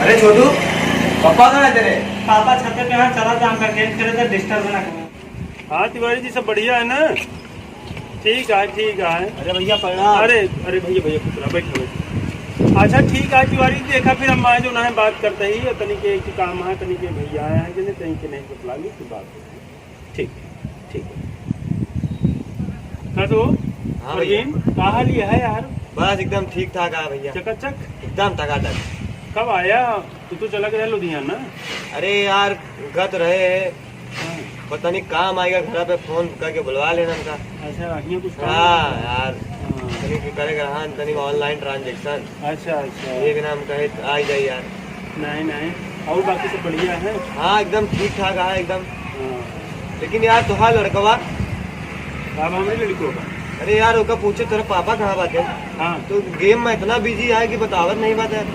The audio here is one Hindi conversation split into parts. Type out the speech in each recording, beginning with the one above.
अरे छोटू, पापा कहाँ है तेरे? पापा छत पे यहाँ चला काम करके तेरे से डिस्टर्ब ना करो। हाँ तिवारी जी सब बढ़िया है ना? ठीक है ठीक है। अरे भैया प्रणाम। अरे अरे भैया भैया खुश रहो, बैठो बैठो। अच्छा ठीक है तिवारी जी, देखा फिर हम आए जो ना बात करते ही और तनिक एक काम है, तनिक भैया आए हैं जिन्हें तनिक नहीं बतला ली फिर बात करते हैं। ठीक ठीक है तो हाँ भैया। कहा हाल ये है यार? बस एकदम ठीक ठाक है भैया, चकाचक। एकदम टकाटक। कब आया तू? तो चला गया लुधियाना। अरे यार गत रहे हैं, हाँ, पता नहीं काम आएगा, घर पे फोन करके बुलवा लेना उनका। अच्छा ये कुछ काम हाँ है? यार हाँ, तनिक करेगा, हाँ तनिक ऑनलाइन ट्रांजेक्शन अच्छा अच्छा। एक नाम कहे आ ही जाए यार। नहीं नहीं, और बाकी सब बढ़िया है? हाँ एकदम ठीक ठाक है एकदम। हाँ, लेकिन यार तुहार लड़कवा, अब हमारे लड़कों का। अरे यार ओका पूछे तेरा पापा कहाँ बात है? हाँ तो गेम में इतना बिजी है कि बतावत नहीं बात है।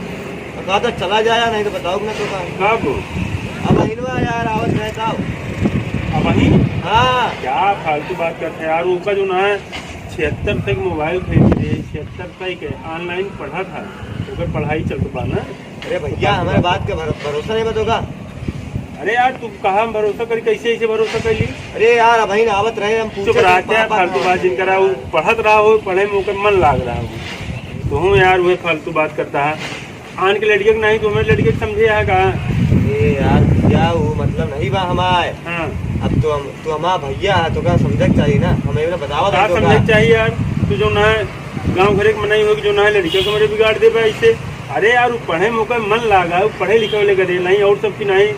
कहा था चला जाया, नहीं तो बताओ ना तो का। कब? अब अहिनवा यार आवत रहता हो। अब वहीं हाँ क्या फालतू बात करते हैं यार। उसका जो ना है 76 तक मोबाइल खरीदे, 76 तक ऑनलाइन पढ़ा था, तो पढ़ाई चलता बा ना। अरे भैया हमारे बात का भरोसा नहीं बतोगा। अरे यार तू कहा हम भरोसा करी, कैसे ऐसे भरोसा कर ली? अरे यार अब आवत रहे, हम चुप पूछे रहते हैं, फालतू बात जिन करा वो पढ़त रहा हो, पढ़े में ओकर मन लाग रहा हो, तो हूँ यार वही फालतू बात करता है। आन के लड़के के नहीं तो हमें लड़के के समझे है कहा। ये यार भैया वो मतलब नहीं बा हमारे। हाँ अब तो हमारा भैया है तो क्या समझ चाहिए ना, हमें बतावा क्या समझ चाहिए यार। तू जो ना है गाँव घर के मनाई होगी, जो ना है लड़के को मेरे बिगाड़ दे पाए इससे। अरे यार वो पढ़े में ओकर मन लागा, वो पढ़े लिखे वाले गधे नहीं, और सब की नहीं,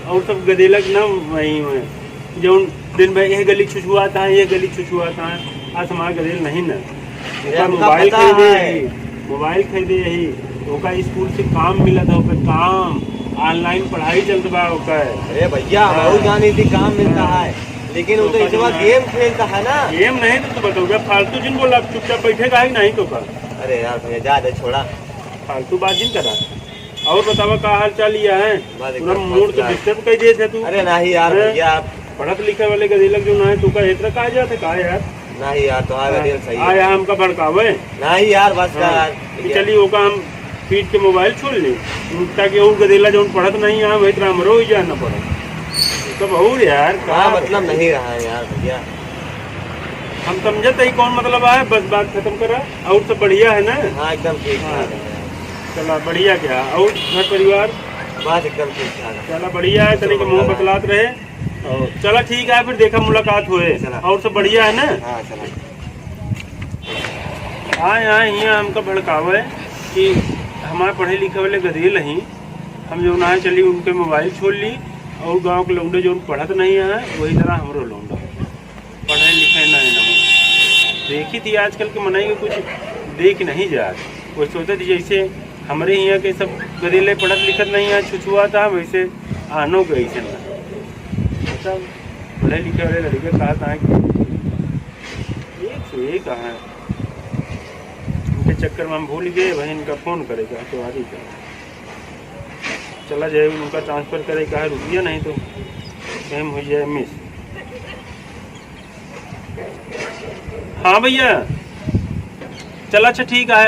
और सब गधेलक ना वही हुए जो दिन भाई यह गली छुछुआता है, ये गली छुछुआता है। आज हमारा गधेल नहीं ना, मोबाइल खरीदे यही, मोबाइल खरीदे यही, ओका स्कूल से काम मिला था, ओका काम ऑनलाइन पढ़ाई चलता बा ओका। अरे भैया हम जानी थी काम मिलता है, लेकिन वो तो इस बार गेम खेलता है ना। गेम नहीं तो तू बताओ फालतू जिन बोला, चुपचाप बैठेगा ही नहीं तो का। अरे यार भैया जा दे छोड़ा, फालतू बात जिन करा। और बतावा का हाल चाल ये है? बस पूरा एकदम मूड तो फर्स्ट डिस्टर्ब कर दिए थे तू। अरे नहीं यार हैं? भैया पढ़त लिखे वाले गधेलक जो ना है तू का इतना कहा जाते कहा यार। नहीं यार तुम्हारा डील सही है। आया हमका भड़कावे नहीं यार बस यार कि चलिए ओका हम पीट के मोबाइल छोड़ ले, ताकि वो गधेला जो पढ़त नहीं है वही तरह हमरो ही जाना पड़े। तब और यार हाँ मतलब नहीं रहा है यार भैया। हम समझते ही कौन मतलब है, बस बात खत्म करा। और सब बढ़िया है ना? हाँ एकदम ठीक हाँ। ठाक है, चला बढ़िया क्या, और घर परिवार बस एकदम ठीक ठाक है। चला बढ़िया है, तनिक मुँह बतलात रहे। और चला ठीक है फिर देखा मुलाकात हुए। चला। और सब बढ़िया है ना? हाँ चला। हाँ यहाँ यहाँ हमका भड़कावे कि हमारे पढ़े लिखे वाले गधेल ही हम जो ना चली उनके मोबाइल छोड़ ली, और गांव के लौंडे जो पढ़त नहीं है वही तरह हमरो लौंडा पढ़े लिखे नहीं ना। देखी थी आजकल के मनाई कुछ देख नहीं जा, वो सोचते थी जैसे हमारे यहाँ के सब गधेले पढ़त लिखत नहीं है, छुछुआ था, वैसे आनो गई से ना सब पढ़े लिखे वाले लड़के कहा था एक से एक कहा के चक्कर में हम भूल गए, वही इनका फोन करेगा तो आ का चला जाए, उनका ट्रांसफर करेगा रुपया, नहीं तो गेम हो जाए मिस। हाँ भैया चला अच्छा ठीक है।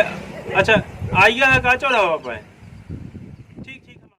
अच्छा आइए है का चौराहा पे?